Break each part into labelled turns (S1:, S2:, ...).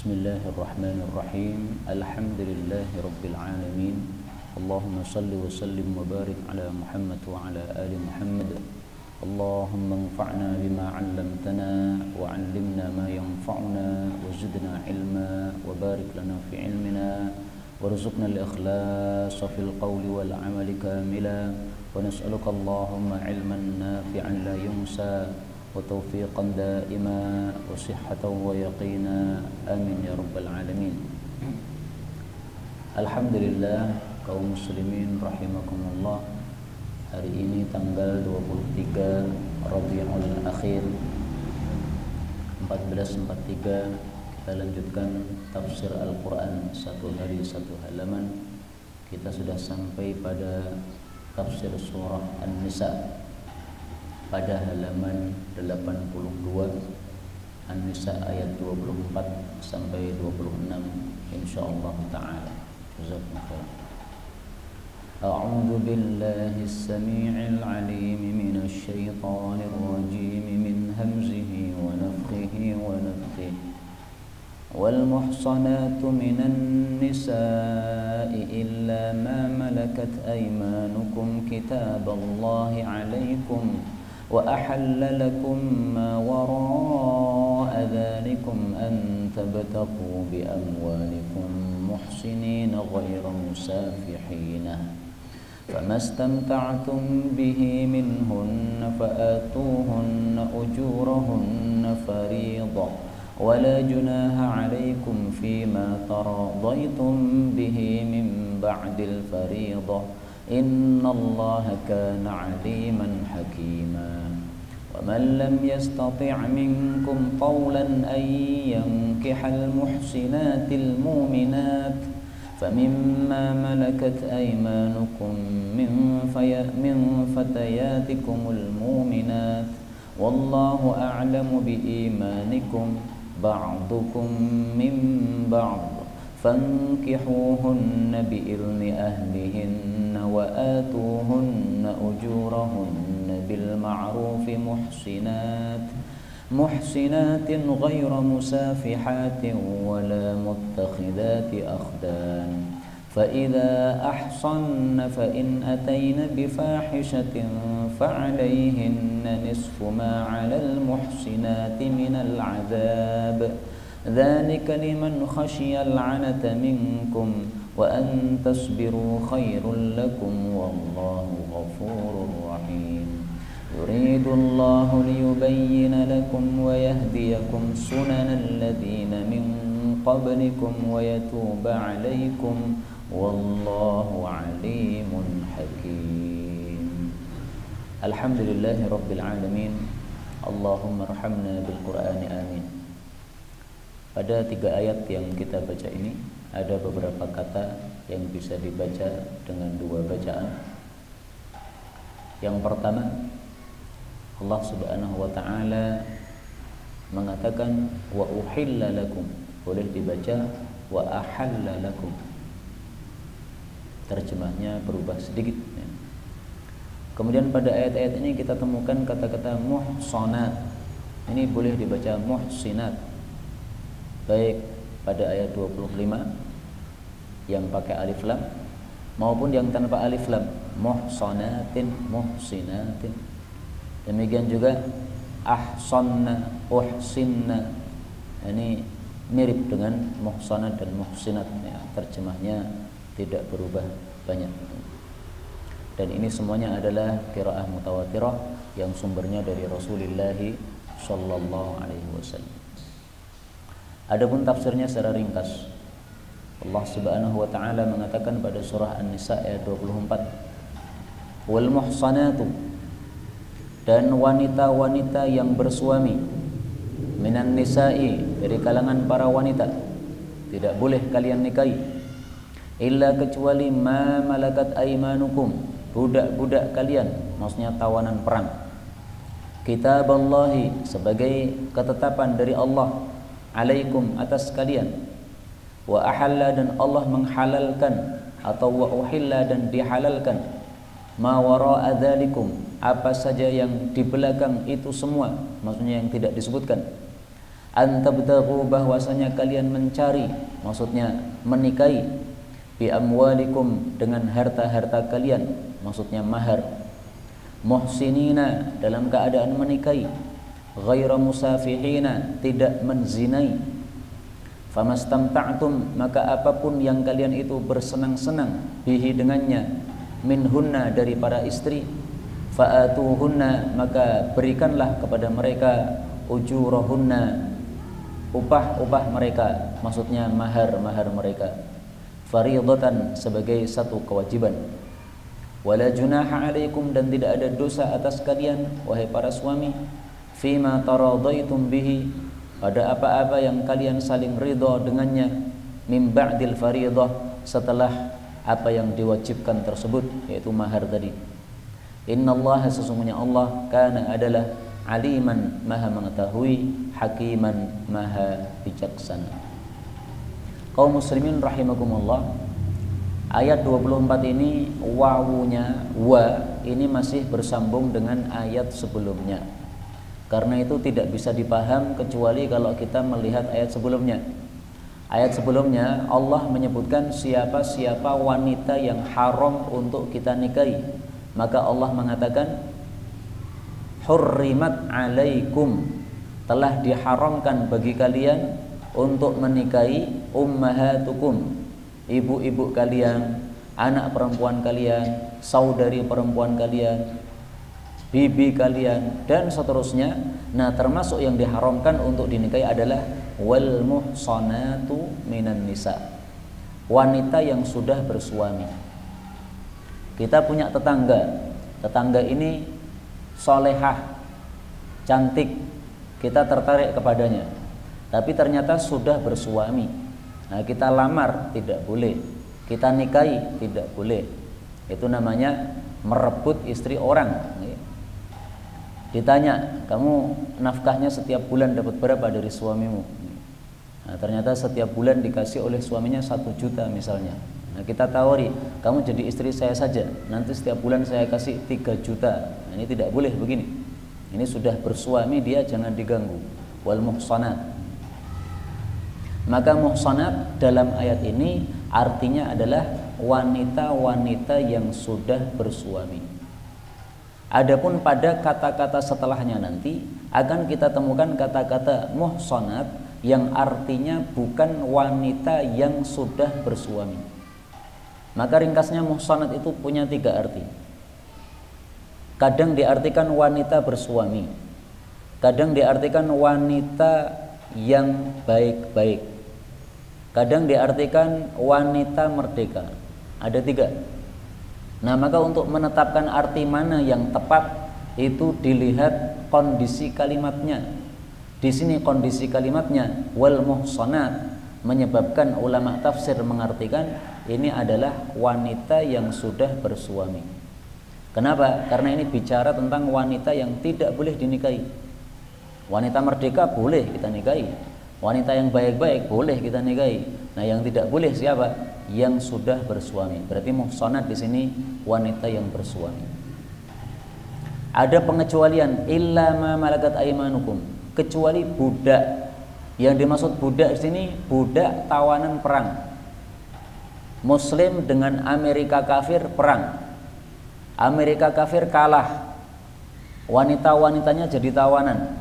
S1: Bismillahirrahmanirrahim. Alhamdulillahirabbil alamin. Allahumma shalli wa sallim wa barik ala Muhammad wa ala ali Muhammad. Allahumma anfa'na bima 'allamtana wa 'allimna ma yanfa'una wa zidna ilma wa barik lana fi ilmina warzuqna al-ikhlasa fil qawli wal 'amali kamila wa nas'aluka Allahumma 'ilman nafi'an la yunsa wa taufiqan daima wa sihhatan wa yaqina amin ya rabbal alamin. Alhamdulillah kaum muslimin rahimakumullah, hari ini tanggal 23 Rabiul Akhir 1443 kita lanjutkan tafsir Al-Quran satu hari satu halaman. Kita sudah sampai pada tafsir surah An-Nisa pada halaman 82, An-Nisa ayat 24 sampai 26 insyaallah taala. Jazakumullah. A'udzu billahi as-sami'il 'alim minasy syaithanir rajim min hamzihi wa nafthihi wa nafthihi. Wal muhsanatu minan nisa'i illa ma malakat aymanukum kitaballahi 'alaykum وأحل لكم ما وراء ذلكم أن تبتغوا بأموالكم محسنين غير مسافحين فما استمتعتم به منهن فآتوهن أجورهن فريضة ولا جناح عليكم فيما تراضيتم به من بعد الفريضة إن الله كان عليما حكيما ومن لم يستطع منكم طولا أن ينكح المحسنات المؤمنات فمما ملكت أيمانكم من فتياتكم المؤمنات والله أعلم بإيمانكم بعضكم من بعض فانكحوهن بإذن أهلهن وآتوهن أجورهن بالمعروف محسنات غير مسافحات ولا متخذات أخدان فإذا أحصن فإن أتين بفاحشة فعليهن نصف ما على المحسنات من العذاب ذلك لمن خشي العنة منكم وأن تصبروا خير لكم والله غفور رحيم يريد الله ليبين لكم ويهديكم سنن الذين من قبلكم ويتوب عليكم والله عليم حكيم. الحمد لله رب العالمين. اللهم ارحمنا بالقرآن آمين. Pada 3 ayat yang kita baca ini ada beberapa kata yang bisa dibaca dengan 2 bacaan. Yang pertama, Allah Subhanahu wa taala mengatakan wa uhilla lakum, boleh dibaca wa ahalla lakum. Terjemahnya berubah sedikit ya. Kemudian pada ayat-ayat ini kita temukan kata-kata muhsanat. Ini boleh dibaca muhsinat, baik pada ayat 25 yang pakai alif lam maupun yang tanpa alif lam, muhsanatin muhsinatin. Demikian juga ahsanna uhsinna, ini mirip dengan muhsanat dan muhsinat ya, terjemahnya tidak berubah banyak. Dan ini semuanya adalah qiraah mutawatirah yang sumbernya dari Rasulullah sallallahu alaihi wasallam. Adapun tafsirnya secara ringkas, Allah Subhanahu wa taala mengatakan pada surah An-Nisa ayat 24, wal muhsanatu, dan wanita-wanita yang bersuami, minan nisa'i, dari kalangan para wanita, tidak boleh kalian nikahi, illa kecuali ma malakat aymanukum, budak-budak kalian, maksudnya tawanan perang, kitaballahi, sebagai ketetapan dari Allah, alaikum, atas kalian, wa ahalla, dan Allah menghalalkan, atau wa uhilla, dan dihalalkan, ma wara'a dzalikum, apa saja yang di belakang itu semua, maksudnya yang tidak disebutkan, Antabtaghu, bahwasanya kalian mencari, maksudnya menikahi, bi amwalikum, dengan harta-harta kalian, maksudnya mahar, muhsinina, dalam keadaan menikahi, ghaira musafihina, tidak menzinai, famastamta'tum, maka apapun yang kalian itu bersenang-senang, bihi, dengannya, minhunna, dari para istri, fa'atuhunna, maka berikanlah kepada mereka, ujurahunna, upah-upah mereka, maksudnya mahar-mahar mereka, fariidatan, sebagai satu kewajiban. Wala junaha alaikum, dan tidak ada dosa atas kalian wahai para suami, fima taradaitum bihi, pada apa-apa yang kalian saling ridha dengannya, min ba'dil fariidah, setelah apa yang diwajibkan tersebut, yaitu mahar tadi. Innallaha, sesungguhnya Allah, kana, adalah, aliman, maha mengetahui, hakiman, maha bijaksana. Kaum muslimin rahimakumullah, ayat 24 ini wawunya, wa, ini masih bersambung dengan ayat sebelumnya. Karena itu tidak bisa dipaham kecuali kalau kita melihat ayat sebelumnya. Ayat sebelumnya Allah menyebutkan siapa-siapa wanita yang haram untuk kita nikahi. Maka Allah mengatakan, hurrimat alaikum, telah diharamkan bagi kalian untuk menikahi ummahatukum, ibu-ibu kalian, anak perempuan kalian, saudari perempuan kalian, bibi kalian, dan seterusnya. Nah, termasuk yang diharamkan untuk dinikahi adalah wal muhsanatu minan nisa, wanita yang sudah bersuami. Kita punya tetangga ini solehah, cantik, kita tertarik kepadanya, tapi ternyata sudah bersuami. Nah, kita lamar tidak boleh, kita nikahi tidak boleh. Itu namanya merebut istri orang. Ditanya, kamu nafkahnya setiap bulan dapat berapa dari suamimu? Nah, ternyata setiap bulan dikasih oleh suaminya 1 juta misalnya. Nah, kita tawari, kamu jadi istri saya saja, nanti setiap bulan saya kasih 3 juta. Nah, ini tidak boleh begini. Ini sudah bersuami dia, jangan diganggu. Wal muhsanat. Maka muhsanat dalam ayat ini artinya adalah wanita-wanita yang sudah bersuami. Adapun pada kata-kata setelahnya nanti akan kita temukan kata-kata muhsanat yang artinya bukan wanita yang sudah bersuami. Maka ringkasnya muhsanat itu punya 3 arti. Kadang diartikan wanita bersuami, kadang diartikan wanita yang baik-baik, kadang diartikan wanita merdeka. Ada 3. Nah, maka untuk menetapkan arti mana yang tepat itu dilihat kondisi kalimatnya. Di sini kondisi kalimatnya wal muhsanat menyebabkan ulama tafsir mengartikan ini adalah wanita yang sudah bersuami. Kenapa? Karena ini bicara tentang wanita yang tidak boleh dinikahi. Wanita merdeka boleh kita nikahi, wanita yang baik-baik boleh kita nikahi. Nah, yang tidak boleh siapa? Yang sudah bersuami. Berarti muhsanat di sini wanita yang bersuami. Ada pengecualian, illa ma malakat aymanukum, kecuali budak. Yang dimaksud budak di sini budak tawanan perang. Muslim dengan Amerika kafir perang. Amerika kafir kalah. Wanita-wanitanya jadi tawanan.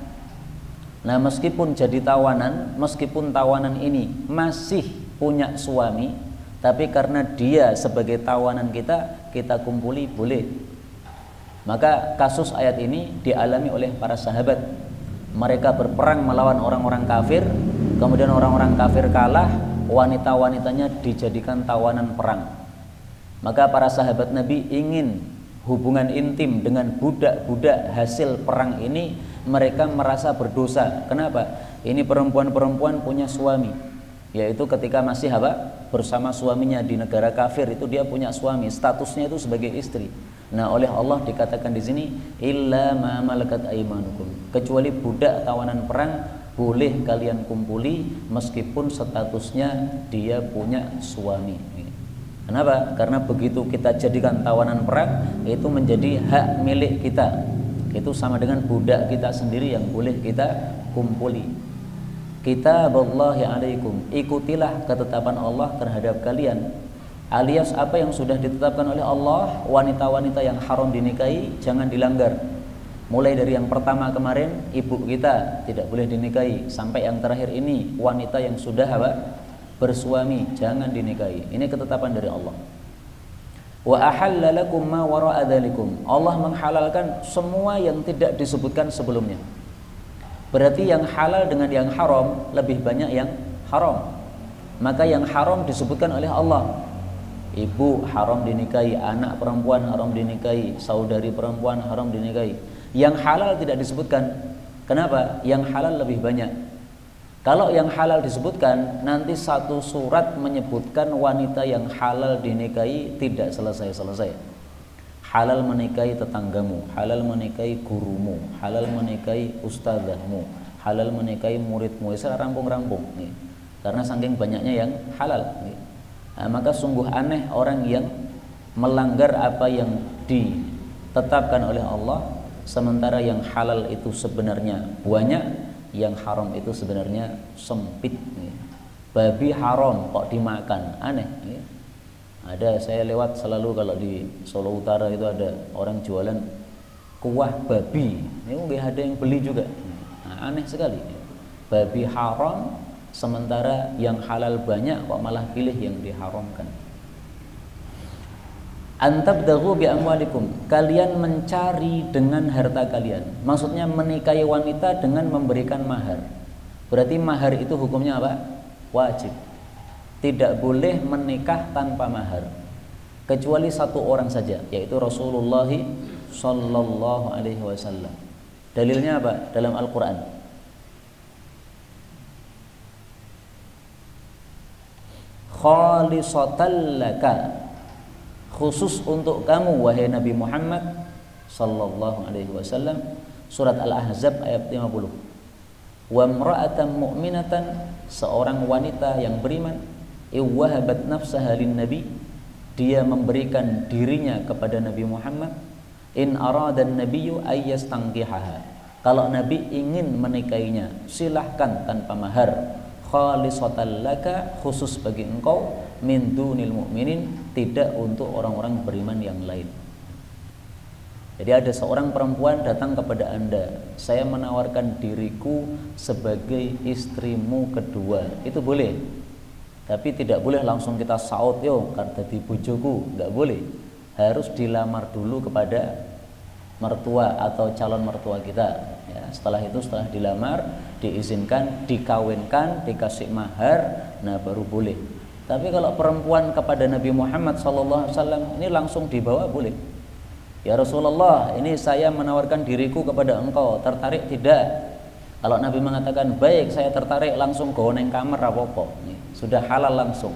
S1: Nah, meskipun jadi tawanan, meskipun tawanan ini masih punya suami, tapi karena dia sebagai tawanan kita kumpuli boleh. Maka kasus ayat ini dialami oleh para sahabat. Mereka berperang melawan orang-orang kafir, kemudian orang-orang kafir kalah, wanita-wanitanya dijadikan tawanan perang. Maka para sahabat Nabi ingin hubungan intim dengan budak-budak hasil perang ini. Mereka merasa berdosa. Kenapa? Ini perempuan-perempuan punya suami, yaitu ketika masih bersama suaminya di negara kafir itu dia punya suami, statusnya itu sebagai istri. Nah, oleh Allah dikatakan di sini illa ma malakat aymanukum, kecuali budak tawanan perang boleh kalian kumpuli meskipun statusnya dia punya suami. Kenapa? Karena begitu kita jadikan tawanan perang itu menjadi hak milik kita. Itu sama dengan budak kita sendiri yang boleh kita kumpuli. kitaballahi alaikum, ikutilah ketetapan Allah terhadap kalian, alias apa yang sudah ditetapkan oleh Allah. Wanita-wanita yang haram dinikahi jangan dilanggar. Mulai dari yang pertama kemarin, ibu kita tidak boleh dinikahi, sampai yang terakhir ini, wanita yang sudah bersuami jangan dinikahi. Ini ketetapan dari Allah. Wa ahalla lakum ma wara'a dzalikum, Allah menghalalkan semua yang tidak disebutkan sebelumnya. Berarti yang halal dengan yang haram lebih banyak yang haram. Maka yang haram disebutkan oleh Allah. Ibu haram dinikahi, anak perempuan haram dinikahi, saudari perempuan haram dinikahi. Yang halal tidak disebutkan. Kenapa? Yang halal lebih banyak. Kalau yang halal disebutkan, nanti satu surat menyebutkan wanita yang halal dinikahi tidak selesai-selesai. Halal menikahi tetanggamu, halal menikahi gurumu, halal menikahi ustadzahmu, halal menikahi muridmu. Saya rampung-rampung nih. Karena saking banyaknya yang halal nih. Nah, maka sungguh aneh orang yang melanggar apa yang ditetapkan oleh Allah, sementara yang halal itu sebenarnya banyak, yang haram itu sebenarnya sempit nih. Babi haram kok dimakan, aneh nih. Ada, saya lewat selalu kalau di Solo Utara itu ada orang jualan kuah babi. Ini nggak ada yang beli juga. Nah, aneh sekali. Babi haram, sementara yang halal banyak kok malah pilih yang diharamkan. Antabdaghu bi amwalikum, kalian mencari dengan harta kalian. Maksudnya menikahi wanita dengan memberikan mahar. Berarti mahar itu hukumnya apa? Wajib. Tidak boleh menikah tanpa mahar, kecuali satu orang saja, yaitu Rasulullah Sallallahu Alaihi Wasallam. Dalilnya apa? Dalam Al-Quran. Khalisatan laka, khusus untuk kamu wahai Nabi Muhammad Sallallahu Alaihi Wasallam. Surat Al-Ahzab ayat 50. Wa imra'atan mu'minatan, seorang wanita yang beriman, iwahabat nafsaha lin nabi, dia memberikan dirinya kepada Nabi Muhammad, in aradan nabiyyu ayyastankihaha, kalau Nabi ingin menikahinya silahkan tanpa mahar, khalisatan laka, khusus bagi engkau, min dunil mu'minin, tidak untuk orang-orang beriman yang lain. Jadi ada seorang perempuan datang kepada Anda, saya menawarkan diriku sebagai istrimu kedua, itu boleh. Tapi tidak boleh langsung kita saut, yo karena di bojoku, nggak boleh. Harus dilamar dulu kepada mertua atau calon mertua kita. Ya, setelah itu, setelah dilamar, diizinkan, dikawinkan, dikasih mahar, nah baru boleh. Tapi kalau perempuan kepada Nabi Muhammad SAW ini langsung dibawa boleh. Ya Rasulullah, ini saya menawarkan diriku kepada engkau, tertarik tidak? Kalau Nabi mengatakan baik, saya tertarik, langsung goneng kamar apa-apa, sudah halal langsung.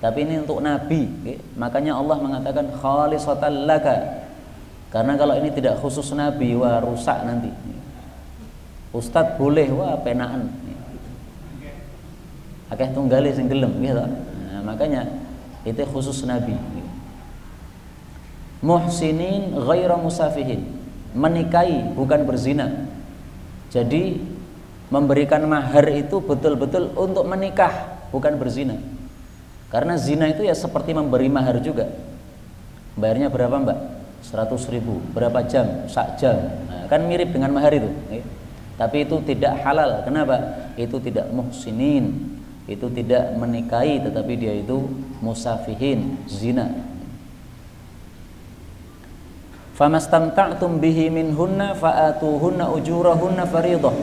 S1: Tapi ini untuk Nabi, makanya Allah mengatakan khalisatan laka. Karena kalau ini tidak khusus Nabi, wah rusak nanti. Ustadz boleh, wah penaan. Akeh tunggali sing gelem gitu. Nah, makanya itu khusus Nabi. Muhsinin ghaira musafihin, menikahi bukan berzina. Jadi memberikan mahar itu betul-betul untuk menikah, bukan berzina. Karena zina itu ya seperti memberi mahar juga. Bayarnya berapa mbak? 100.000. Berapa jam? Sak jam. Nah, kan mirip dengan mahar itu. Tapi itu tidak halal. Kenapa? Itu tidak muhsinin. Itu tidak menikahi, tetapi dia itu musafihin, zina. Famastamta'tum bihi minhunna fa'atuhunna ujurahunna fariidah.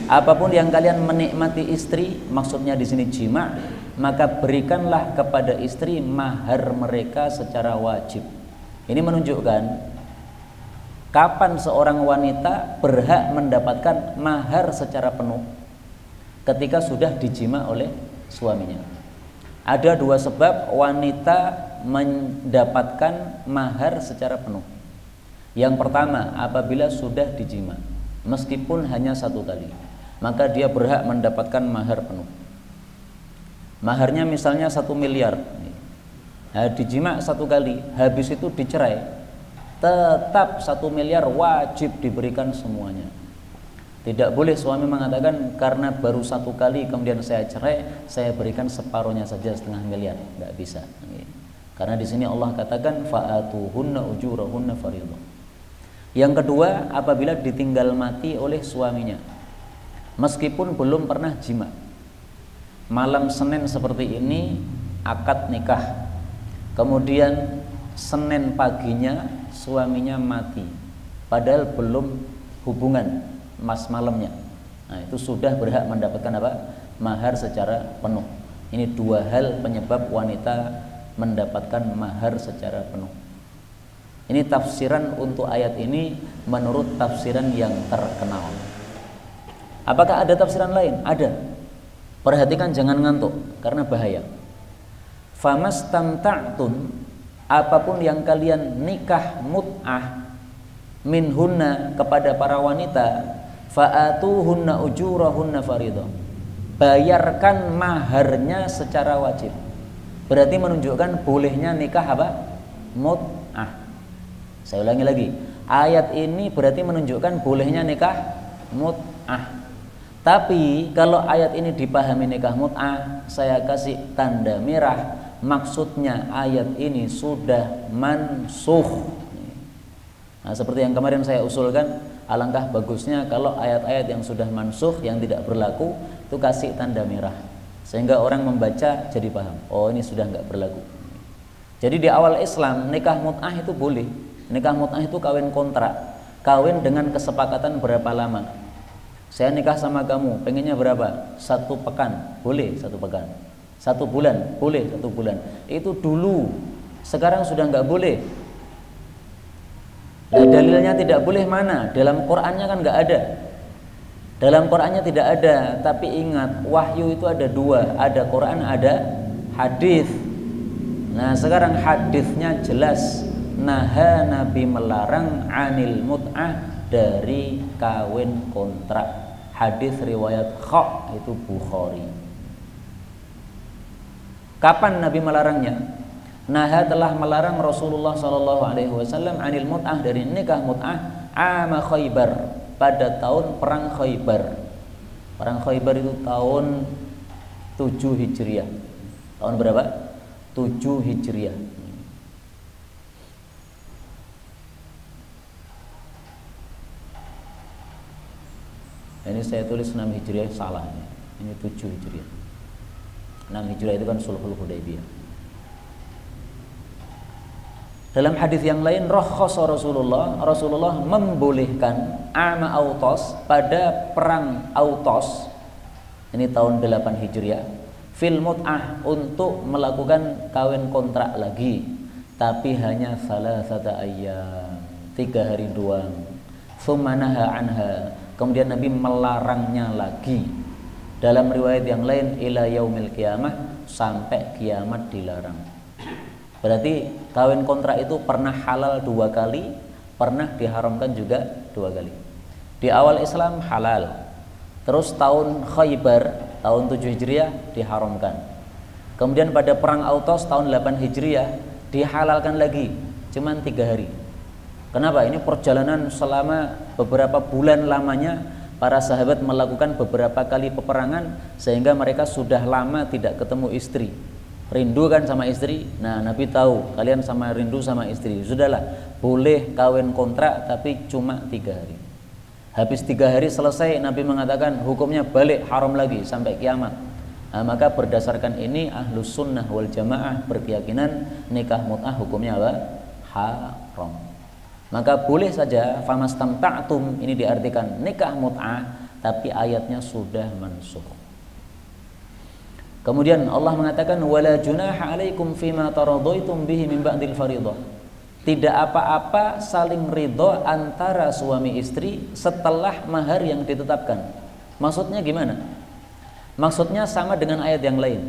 S1: Apapun yang kalian menikmati istri, maksudnya di sini jima, maka berikanlah kepada istri mahar mereka secara wajib. Ini menunjukkan kapan seorang wanita berhak mendapatkan mahar secara penuh, ketika sudah dijima oleh suaminya. Ada dua sebab wanita mendapatkan mahar secara penuh. Yang pertama, apabila sudah dijima, meskipun hanya satu kali, maka dia berhak mendapatkan mahar penuh. Maharnya misalnya 1 miliar. Nah, dijima satu kali, habis itu dicerai, tetap 1 miliar wajib diberikan semuanya. Tidak boleh suami mengatakan karena baru satu kali kemudian saya cerai, saya berikan separuhnya saja, 0,5 miliar. Tidak bisa. Karena di sini Allah katakan fa'atuhunna ujurahunna fariidhah. Yang kedua, apabila ditinggal mati oleh suaminya, meskipun belum pernah jima. Malam Senin seperti ini akad nikah. Kemudian Senin paginya suaminya mati, padahal belum hubungan malamnya. Nah, itu sudah berhak mendapatkan apa? Mahar secara penuh. Ini dua hal penyebab wanita mendapatkan mahar secara penuh. Ini tafsiran untuk ayat ini menurut tafsiran yang terkenal. Apakah ada tafsiran lain? Ada. Perhatikan, jangan ngantuk karena bahaya. Famastamta'tun, apapun yang kalian nikah mut'ah minhunna, kepada para wanita, fa'atuhunna ujurahunna fariidhah, bayarkan maharnya secara wajib. Berarti menunjukkan bolehnya nikah apa? Mut'ah. Saya ulangi lagi, ayat ini berarti menunjukkan bolehnya nikah mut'ah. Tapi kalau ayat ini dipahami nikah mut'ah, saya kasih tanda merah, maksudnya ayat ini sudah mansukh. Nah, seperti yang kemarin saya usulkan, alangkah bagusnya kalau ayat-ayat yang sudah mansukh, yang tidak berlaku, itu kasih tanda merah, sehingga orang membaca jadi paham, oh ini sudah nggak berlaku. Jadi di awal Islam nikah mut'ah itu boleh. Nikah mut'ah itu kawin kontrak, kawin dengan kesepakatan berapa lama. Saya nikah sama kamu, pengennya berapa? 1 pekan, boleh 1 pekan. 1 bulan, boleh 1 bulan. Itu dulu, sekarang sudah nggak boleh. Nah, dalilnya tidak boleh mana? Dalam Qur'annya kan nggak ada. Dalam Qur'annya tidak ada. Tapi ingat, wahyu itu ada 2, ada Qur'an, ada hadis. Nah, sekarang hadisnya jelas. Naha, Nabi melarang anil mut'ah, dari kawin kontrak. Hadis riwayat Kha, itu Bukhari. Kapan Nabi melarangnya? Naha, telah melarang Rasulullah SAW anil mut'ah, dari nikah mut'ah, ama Khaybar, pada tahun perang Khaybar. Perang Khaybar itu tahun 7 Hijriah. Tahun berapa? 7 Hijriah. Ini saya tulis 6 Hijriah, salah. Ini 7 Hijriah. 6 Hijriah itu kan Sulhul Hudaybiyah. Dalam hadis yang lain, rakhasa Rasulullah membolehkan ama Autos, pada perang Autos. Ini tahun 8 Hijriah. Fil mut'ah, untuk melakukan kawin kontrak lagi, tapi hanya salasata ayyam, 3 hari doang. Tsumma naha anha, kemudian Nabi melarangnya lagi. Dalam riwayat yang lain, ila yaumil qiyamah, sampai kiamat dilarang. Berarti kawin kontrak itu pernah halal 2 kali, pernah diharamkan juga 2 kali. Di awal Islam halal, terus tahun Khaybar tahun 7 Hijriah diharamkan. Kemudian pada perang Autos tahun 8 Hijriah dihalalkan lagi, cuman 3 hari. Kenapa? Ini perjalanan selama beberapa bulan lamanya, para sahabat melakukan beberapa kali peperangan, sehingga mereka sudah lama tidak ketemu istri. Rindu kan sama istri? Nah, Nabi tahu kalian sama rindu sama istri. Sudahlah, boleh kawin kontrak, tapi cuma 3 hari. Habis 3 hari selesai, Nabi mengatakan hukumnya balik, haram lagi sampai kiamat. Nah, maka berdasarkan ini Ahlus Sunnah wal Jamaah berkeyakinan nikah mut'ah hukumnya apa? Haram. Maka boleh saja famastamta'tum, ini diartikan nikah mut'ah, tapi ayatnya sudah mansukh. Kemudian Allah mengatakan wala junaha 'alaikum fima taradaitum bihi min ba'dil fariidhah. Tidak apa-apa saling ridho antara suami istri setelah mahar yang ditetapkan. Maksudnya gimana? Maksudnya sama dengan ayat yang lain.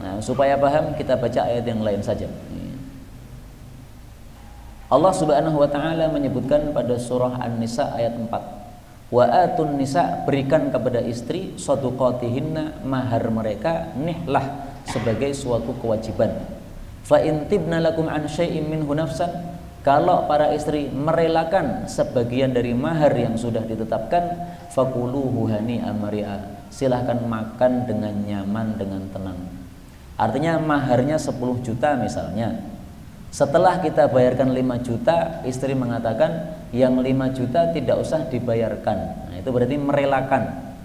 S1: Nah, supaya paham kita baca ayat yang lain saja. Allah Subhanahu wa taala menyebutkan pada surah An-Nisa ayat 4. Wa atun nisa, berikan kepada istri shadaqatihinna, mahar mereka, nihlah, sebagai suatu kewajiban. Fa in tibna lakum an syai'in minhu nafsan, Kalau para istri merelakan sebagian dari mahar yang sudah ditetapkan, fakuluhu hani'an mari'a, silahkan makan dengan nyaman, dengan tenang. Artinya maharnya 10 juta misalnya, setelah kita bayarkan 5 juta, istri mengatakan yang 5 juta tidak usah dibayarkan. Nah, itu berarti merelakan.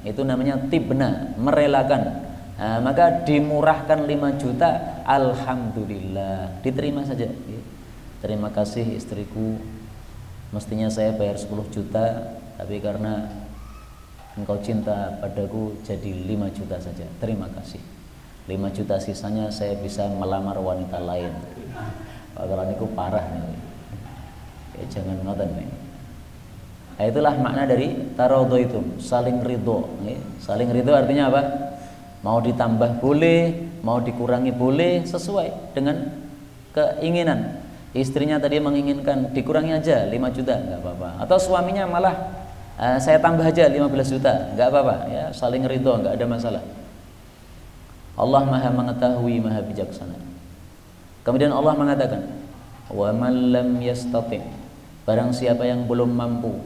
S1: Itu namanya tibna, merelakan. Nah, maka dimurahkan 5 juta, alhamdulillah, diterima saja. Terima kasih istriku, mestinya saya bayar 10 juta, tapi karena engkau cinta padaku jadi 5 juta saja. Terima kasih. 5 juta sisanya saya bisa melamar wanita lain. Kalau niku parah nih. Ya, jangan ngoten nih. Nah, itulah makna dari taradhu itu, saling ridho. Saling ridho artinya apa? Mau ditambah boleh, mau dikurangi boleh, sesuai dengan keinginan. Istrinya tadi menginginkan dikurangi aja 5 juta, nggak apa-apa. Atau suaminya malah saya tambah aja 15 juta, nggak apa-apa. Ya, saling ridho, nggak ada masalah. Allah Maha mengetahui, Maha bijaksana. Kemudian Allah mengatakan, wa man lam yastati', barang siapa yang belum mampu,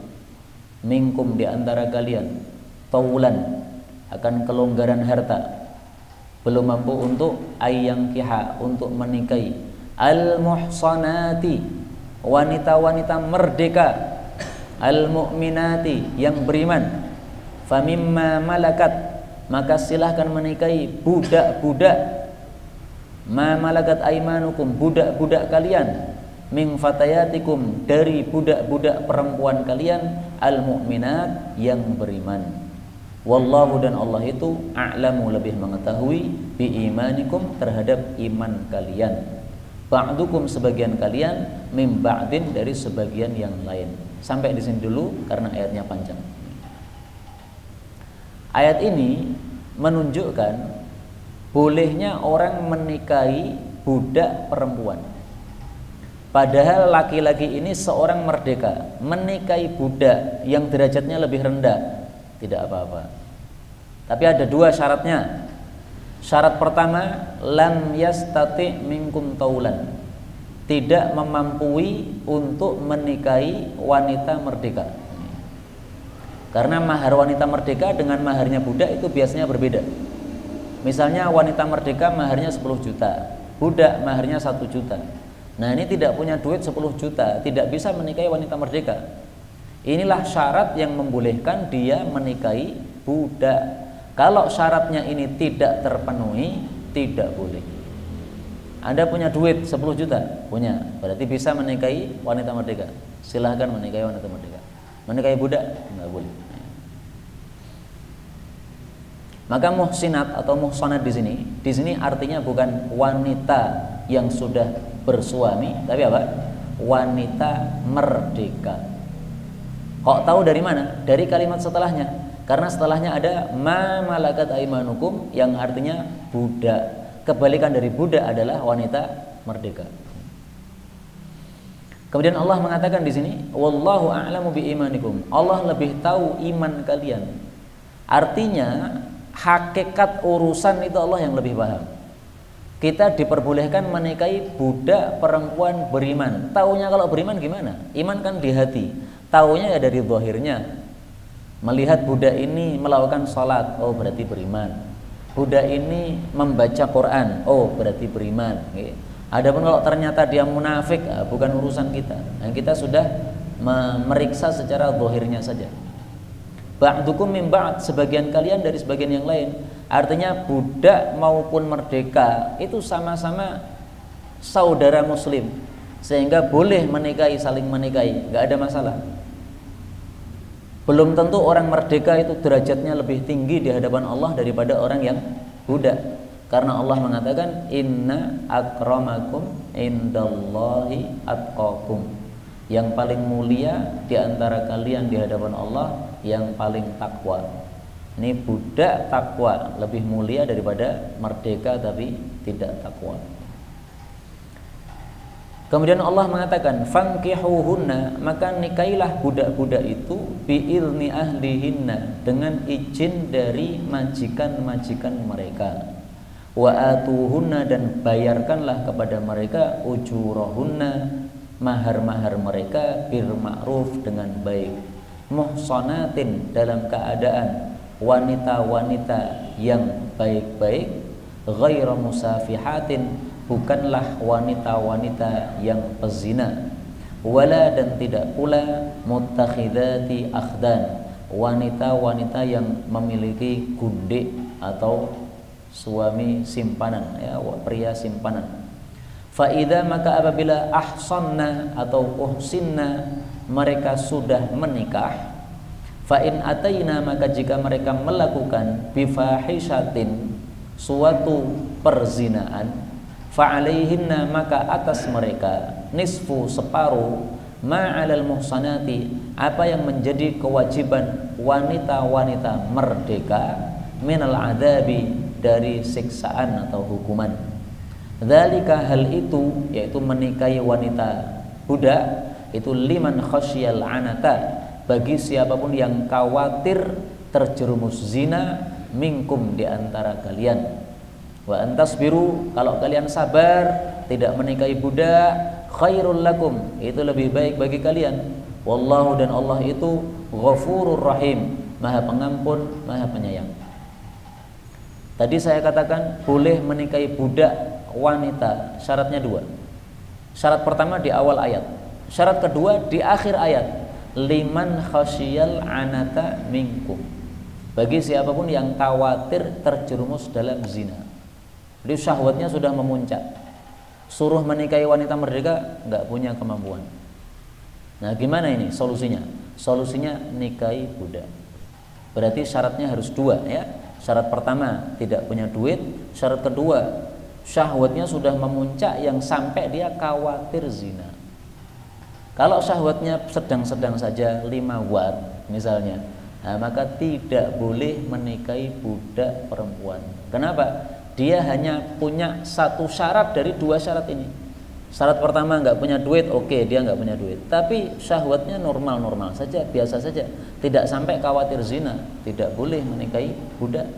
S1: minkum di antara kalian, taulan, akan kelonggaran harta, belum mampu untuk ayyangkiha, untuk menikahi al-muhsanati, wanita-wanita merdeka, al-mu'minati, yang beriman, famimma malakat, maka silahkan menikahi budak-budak, ma malakat aimanukum, budak-budak kalian, min fatayatikum, dari budak-budak perempuan kalian, al-mu'minat, yang beriman. Wallahu, dan Allah itu a'lamu, lebih mengetahui, bi imanikum, terhadap iman kalian. Ba'dukum, sebagian kalian, mim ba'din, dari sebagian yang lain. Sampai di sini dulu karena ayatnya panjang. Ayat ini menunjukkan bolehnya orang menikahi budak perempuan. Padahal laki-laki ini seorang merdeka, menikahi budak yang derajatnya lebih rendah, tidak apa-apa. Tapi ada 2 syaratnya. Syarat pertama, lam yastati minkum taulan, tidak memampui untuk menikahi wanita merdeka. Karena mahar wanita merdeka dengan maharnya budak itu biasanya berbeda. Misalnya wanita merdeka maharnya 10 juta, budak maharnya 1 juta. Nah, ini tidak punya duit 10 juta, tidak bisa menikahi wanita merdeka. Inilah syarat yang membolehkan dia menikahi budak. Kalau syaratnya ini tidak terpenuhi, tidak boleh. Anda punya duit 10 juta, punya, berarti bisa menikahi wanita merdeka. Silahkan menikahi wanita merdeka. Menikahi budak nggak boleh. Maka muhsinat atau muhsanat di sini artinya bukan wanita yang sudah bersuami, tapi apa? Wanita merdeka. Kok tahu dari mana? Dari kalimat setelahnya. Karena setelahnya ada ma malakat aimanukum, yang artinya budak. Kebalikan dari budak adalah wanita merdeka. Kemudian Allah mengatakan di sini, wallahu a'lamu bi imanikum, Allah lebih tahu iman kalian. Artinya hakikat urusan itu Allah yang lebih paham. Kita diperbolehkan menikahi budak perempuan beriman. Taunya kalau beriman gimana? Iman kan di hati. Taunya ya dari zahirnya. Melihat budak ini melakukan salat, oh berarti beriman. Budak ini membaca Quran, oh berarti beriman. Adapun kalau ternyata dia munafik, bukan urusan kita. Nah, kita sudah memeriksa secara zahirnya saja. Ba'dukum min ba'd, sebagian kalian dari sebagian yang lain. Artinya budak maupun merdeka itu sama-sama saudara muslim, sehingga boleh menikahi, saling menikahi, nggak ada masalah. Belum tentu orang merdeka itu derajatnya lebih tinggi di hadapan Allah daripada orang yang budak. Karena Allah mengatakan inna akramakum indallahi atqakum. Yang paling mulia di antara kalian di hadapan Allah yang paling takwa. Ini budak takwa lebih mulia daripada merdeka tapi tidak takwa. Kemudian Allah mengatakan fankihuhunna, maka nikailah budak-budak itu biizni ahlihinna, dengan izin dari majikan-majikan mereka. Wa atuhunna, dan bayarkanlah kepada mereka ujurahunna, mahar-mahar mereka bil ma'ruf dengan baik. Muhsanatin dalam keadaan wanita-wanita yang baik-baik, ghairu musafihatin bukanlah wanita-wanita yang pezina, wala dan tidak pula muttakhidati akhdan wanita-wanita yang memiliki gundik atau suami simpanan, ya, pria simpanan. Fa idza maka apabila ahsanna atau uhsinna mereka sudah menikah, fa in ataina maka jika mereka melakukan bifahishatin suatu perzinaan, fa alaihinna maka atas mereka nisfu separuh ma 'alal muhsanati apa yang menjadi kewajiban wanita-wanita merdeka minal adabi dari siksaan atau hukuman. Dzalika hal itu yaitu menikahi wanita budak itu liman khasyal anata bagi siapapun yang khawatir terjerumus zina minkum di antara kalian. Wa antasbiru kalau kalian sabar tidak menikahi budak khairul lakum itu lebih baik bagi kalian. Wallahu dan Allah itu ghafurur rahim maha pengampun maha penyayang. Tadi saya katakan boleh menikahi budak wanita syaratnya dua. Syarat pertama di awal ayat. Syarat kedua di akhir ayat, liman khasyal anata minkum. Bagi siapapun yang khawatir terjerumus dalam zina. Jadi syahwatnya sudah memuncak. Suruh menikahi wanita merdeka enggak punya kemampuan. Nah, gimana ini solusinya? Solusinya nikahi budak. Berarti syaratnya harus dua, ya. Syarat pertama tidak punya duit, syarat kedua syahwatnya sudah memuncak yang sampai dia khawatir zina. Kalau syahwatnya sedang-sedang saja 5 watt misalnya, nah, maka tidak boleh menikahi budak perempuan. Kenapa? Dia hanya punya satu syarat dari dua syarat ini. Syarat pertama nggak punya duit, oke, dia nggak punya duit. Tapi syahwatnya normal-normal saja, biasa saja, tidak sampai khawatir zina, tidak boleh menikahi budak.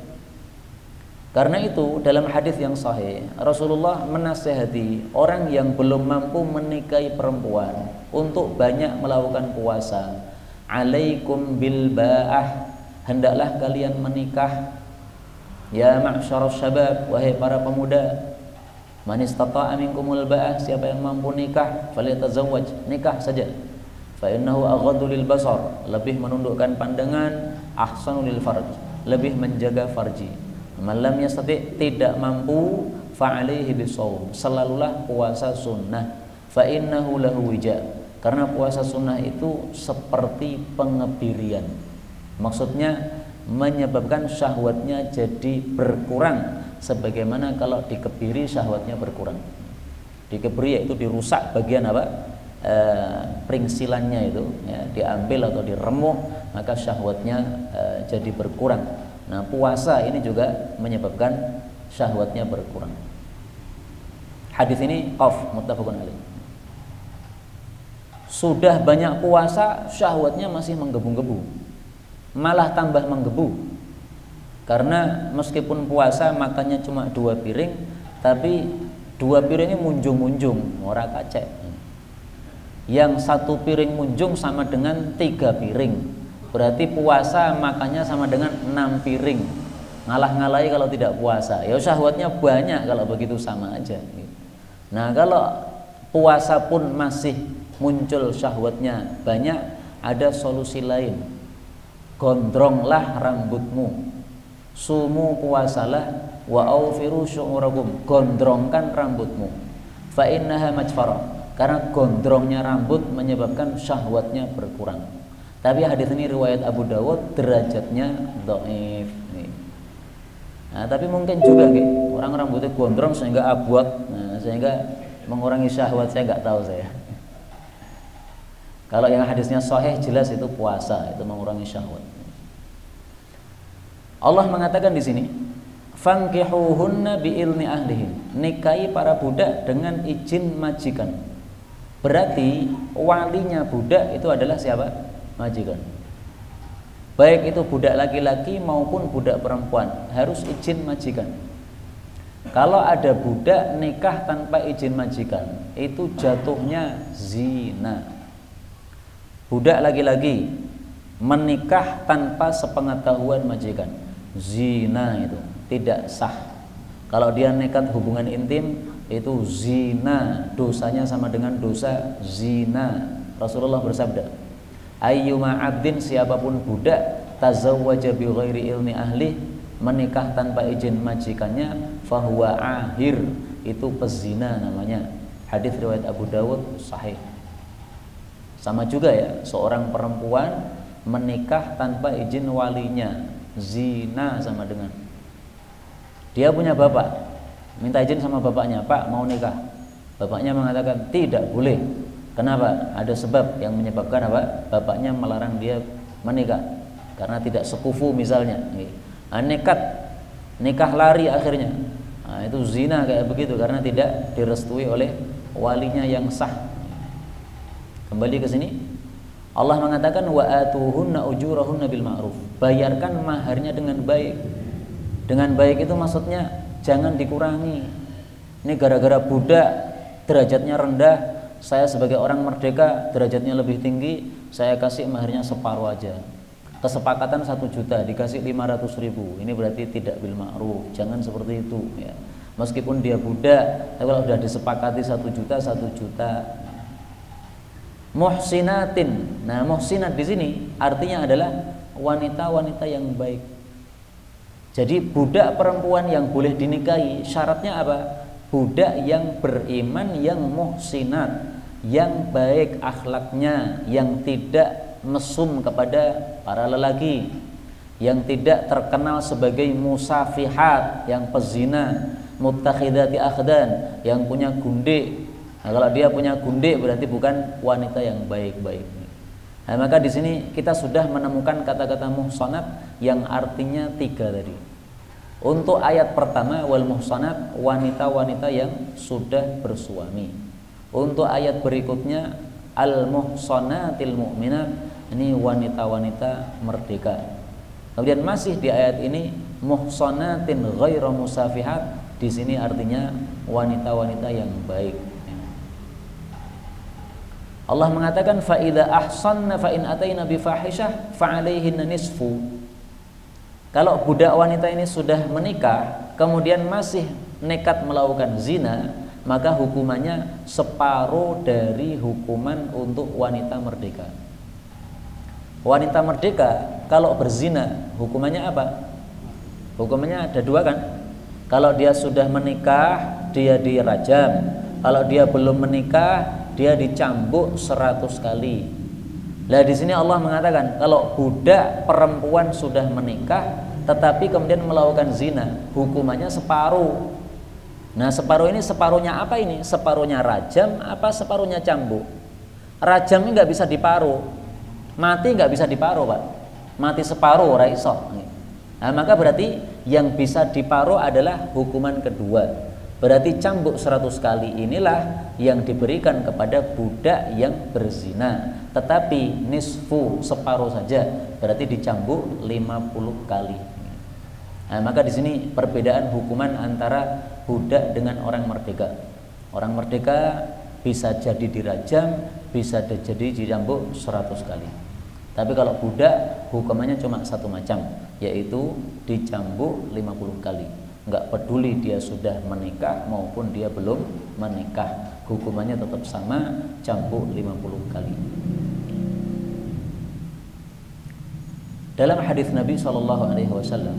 S1: Karena itu dalam hadis yang sahih Rasulullah menasihati orang yang belum mampu menikahi perempuan untuk banyak melakukan puasa. Alaikum bil ba'ah, hendaklah kalian menikah. Ya ma'syarus syabab, wahai para pemuda, man istata'a minkumul ba'ah, siapa yang mampu nikah falyatazawwaj, nikah saja. Fa innahu aghaddu lil basar, lebih menundukkan pandangan, ahsanu lil farj, lebih menjaga farji. Malam yastati, tidak mampu, fa alaihi bisawm, selalulah puasa sunnah. Fa innahu lahu wija, karena puasa sunnah itu seperti pengebirian. Maksudnya menyebabkan syahwatnya jadi berkurang, sebagaimana kalau dikebiri syahwatnya berkurang. Dikebiri yaitu dirusak bagian apa? Pringsilannya itu, ya, diambil atau diremuh, maka syahwatnya jadi berkurang. Nah, puasa ini juga menyebabkan syahwatnya berkurang. Hadis ini muttafaqun alaih. Sudah banyak puasa, syahwatnya masih menggebu-gebu, malah tambah menggebu. Karena meskipun puasa makannya cuma 2 piring, tapi 2 piring ini munjung-munjung, ora kacek. Yang 1 piring munjung sama dengan 3 piring. Berarti puasa makannya sama dengan 6 piring. Ngalah-ngalahi kalau tidak puasa. Ya syahwatnya banyak kalau begitu, sama aja. Nah, kalau puasa pun masih muncul syahwatnya banyak, ada solusi lain. Gondronglah rambutmu. Sumu puasalah, wa aufiru syu'urakum, gondrongkan rambutmu. Fa innaha majfarah, karena gondrongnya rambut menyebabkan syahwatnya berkurang. Tapi hadis ini riwayat Abu Dawud, derajatnya dhaif. Nah, tapi mungkin juga orang rambutnya gondrong sehingga abwat, nah, sehingga mengurangi syahwat, saya nggak tahu saya. Kalau yang hadisnya sahih jelas itu puasa, itu mengurangi syahwat. Allah mengatakan di sini, fankihuhunna biilni ahlihin, nikahi para budak dengan izin majikan. Berarti walinya budak itu adalah siapa? Majikan. Baik itu budak laki-laki maupun budak perempuan harus izin majikan. Kalau ada budak nikah tanpa izin majikan, itu jatuhnya zina. Budak laki-laki menikah tanpa sepengetahuan majikan, zina, itu tidak sah. Kalau dia nekat hubungan intim, itu zina, dosanya sama dengan dosa zina. Rasulullah bersabda, ayyuma abdin, siapapun budak, tazawwaja bi ghairi ilmi ahli, menikah tanpa izin majikannya, fahuwa ahir, itu pezina namanya. Hadis riwayat Abu Dawud sahih. Sama juga ya, seorang perempuan menikah tanpa izin walinya, zina sama dengan. Dia punya bapak, minta izin sama bapaknya, Pak mau nikah. Bapaknya mengatakan tidak boleh. Kenapa? Ada sebab yang menyebabkan apa? Bapaknya melarang dia menikah karena tidak sekufu misalnya. Nekat nikah lari akhirnya. Nah, itu zina kayak begitu karena tidak direstui oleh walinya yang sah. Kembali ke sini, Allah mengatakan wa atuhunna ujurahunna bil ma'ruf. Bayarkan maharnya dengan baik. Dengan baik itu maksudnya jangan dikurangi. Ini gara-gara budak derajatnya rendah, saya sebagai orang merdeka derajatnya lebih tinggi, saya kasih maharnya separuh aja. Kesepakatan 1 juta dikasih 500.000, ini berarti tidak bil ma'ruf. Jangan seperti itu ya. Meskipun dia budak, tapi kalau sudah disepakati 1 juta 1 juta. Muhsinatin. Nah, muhsinat di sini artinya adalah wanita-wanita yang baik. Jadi budak perempuan yang boleh dinikahi syaratnya apa? Budak yang beriman, yang muhsinat, yang baik akhlaknya, yang tidak mesum kepada para lelaki, yang tidak terkenal sebagai musafihat, yang pezina, muttakhidati akhdan, yang punya gundik. Nah, kalau dia punya gundik berarti bukan wanita yang baik-baik. Nah, maka di sini kita sudah menemukan kata-kata muhsanat yang artinya 3 tadi. Untuk ayat pertama wal muhsanat, wanita-wanita yang sudah bersuami. Untuk ayat berikutnya al muhsanatil mu'minat, ini wanita-wanita merdeka. Kemudian masih di ayat ini muhsanatin ghairu musafihat, di sini artinya wanita-wanita yang baik. Allah mengatakan fa idza ahsanna fa in ataina bi fahishah fa alaihinna nisfu. Kalau budak wanita ini sudah menikah kemudian masih nekat melakukan zina, maka hukumannya separuh dari hukuman untuk wanita merdeka. Wanita merdeka kalau berzina hukumannya apa? Hukumannya ada 2 kan? Kalau dia sudah menikah dia dirajam, kalau dia belum menikah dia dicambuk 100 kali. Lah di sini Allah mengatakan kalau budak perempuan sudah menikah tetapi kemudian melakukan zina, hukumannya separuh. Nah, separuh ini separuhnya apa ini? Separuhnya rajam apa separuhnya cambuk? Rajam ini nggak bisa diparuh, mati nggak bisa diparuh, Pak. Mati separuh ora iso. Nah, maka berarti yang bisa diparuh adalah hukuman kedua. Berarti cambuk 100 kali inilah yang diberikan kepada budak yang berzina. Tetapi nisfu separuh saja, berarti dicambuk 50 kali. Nah, maka di sini perbedaan hukuman antara budak dengan orang merdeka. Orang merdeka bisa jadi dirajam, bisa jadi dicambuk 100 kali. Tapi kalau budak hukumannya cuma 1 macam, yaitu dicambuk 50 kali. Enggak peduli dia sudah menikah maupun dia belum menikah, hukumannya tetap sama, cambuk 50 kali. Dalam hadis Nabi SAW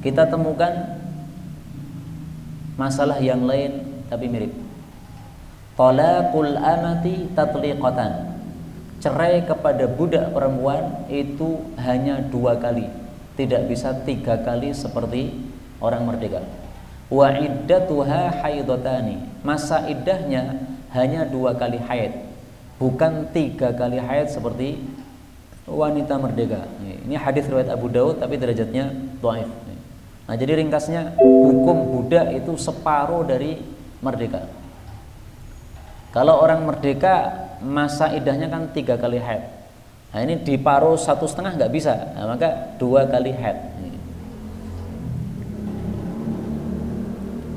S1: kita temukan masalah yang lain tapi mirip. Talaqul amati tatliqatan. Cerai kepada budak perempuan itu hanya 2 kali, tidak bisa 3 kali seperti orang merdeka. Wa iddatuha haidotani, masa iddahnya hanya 2 kali haid, bukan 3 kali haid seperti wanita merdeka. Ini hadis riwayat Abu Dawud tapi derajatnya dhaif. Nah, jadi ringkasnya hukum budak itu separuh dari merdeka. Kalau orang merdeka masa iddahnya kan 3 kali haid. Nah, ini di paruh 1,5 nggak bisa, nah, maka 2 kali haid.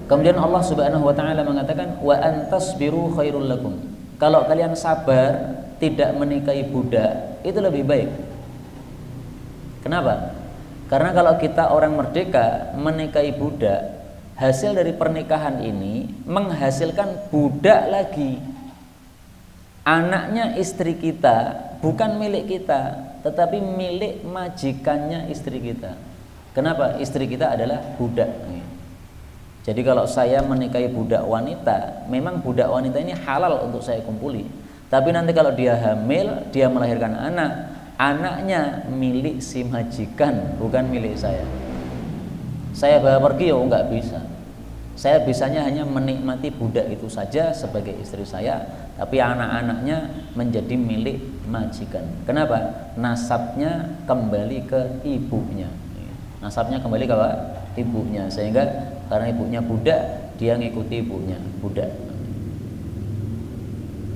S1: Kemudian Allah Subhanahu wa taala mengatakan wa antasbiru khairul lakum. Kalau kalian sabar tidak menikahi budak itu lebih baik. Kenapa? Karena kalau kita orang merdeka menikahi budak, hasil dari pernikahan ini menghasilkan budak lagi. Anaknya istri kita bukan milik kita, tetapi milik majikannya istri kita. Kenapa? Istri kita adalah budak. Jadi kalau saya menikahi budak wanita, memang budak wanita ini halal untuk saya kumpuli. Tapi nanti kalau dia hamil, dia melahirkan anak, anaknya milik si majikan, bukan milik saya. Saya bawa pergi, oh nggak bisa. Saya bisanya hanya menikmati budak itu saja sebagai istri saya, tapi anak-anaknya menjadi milik majikan. Kenapa? Nasabnya kembali ke ibunya. Nasabnya kembali ke apa? Ibunya. Sehingga karena ibunya budak, dia ngikuti ibunya budak.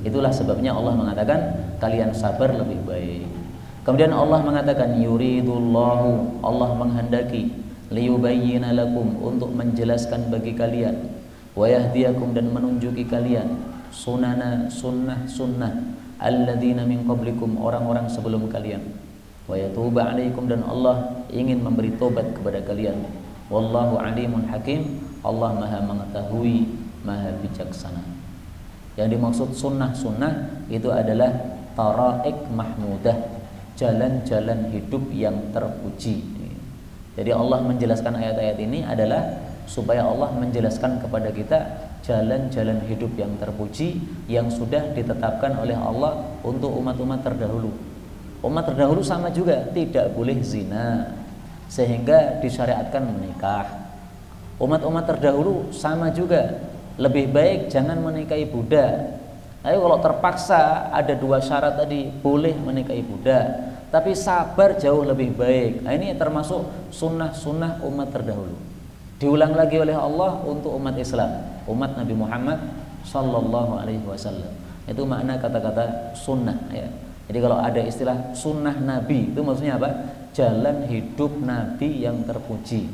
S1: Itulah sebabnya Allah mengatakan kalian sabar lebih baik. Kemudian Allah mengatakan yuridullahu, Allah menghendaki liyubayyina lakum, untuk menjelaskan bagi kalian, wa yahdiyakum, dan menunjuki kalian, sunnah alladzina min qablikum, orang-orang sebelum kalian, wa yatuba alaikum, dan Allah ingin memberi tobat kepada kalian. Wallahu alimun hakim, Allah maha mengetahui, maha bijaksana. Yang dimaksud sunnah itu adalah taraik mahmudah, jalan-jalan hidup yang terpuji. Jadi Allah menjelaskan ayat-ayat ini adalah supaya Allah menjelaskan kepada kita jalan-jalan hidup yang terpuji yang sudah ditetapkan oleh Allah untuk umat-umat terdahulu. Umat terdahulu sama juga, tidak boleh zina sehingga disyariatkan menikah. Umat-umat terdahulu sama juga, lebih baik jangan menikahi budak. Ayo kalau terpaksa ada 2 syarat tadi, boleh menikahi budak, tapi sabar jauh lebih baik. Nah, ini termasuk sunnah-sunnah umat terdahulu. Diulang lagi oleh Allah untuk umat Islam, umat Nabi Muhammad Sallallahu Alaihi Wasallam. Itu makna kata-kata sunnah. Ya. Jadi kalau ada istilah sunnah Nabi, itu maksudnya apa? Jalan hidup Nabi yang terpuji.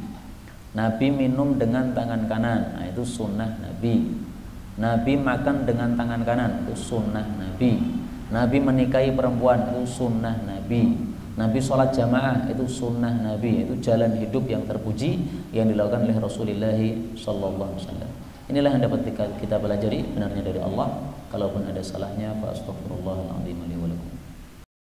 S1: Nabi minum dengan tangan kanan, nah itu sunnah Nabi. Nabi makan dengan tangan kanan, itu sunnah Nabi. Nabi menikahi perempuan, itu sunnah Nabi. Nabi sholat jamaah, itu sunnah Nabi. Itu jalan hidup yang terpuji yang dilakukan oleh Rasulullah Sallallahu Alaihi Wasallam. Inilah yang dapat kita pelajari, benarnya dari Allah. Kalaupun ada salahnya, fa astaghfirullahaladzim li wa lakum.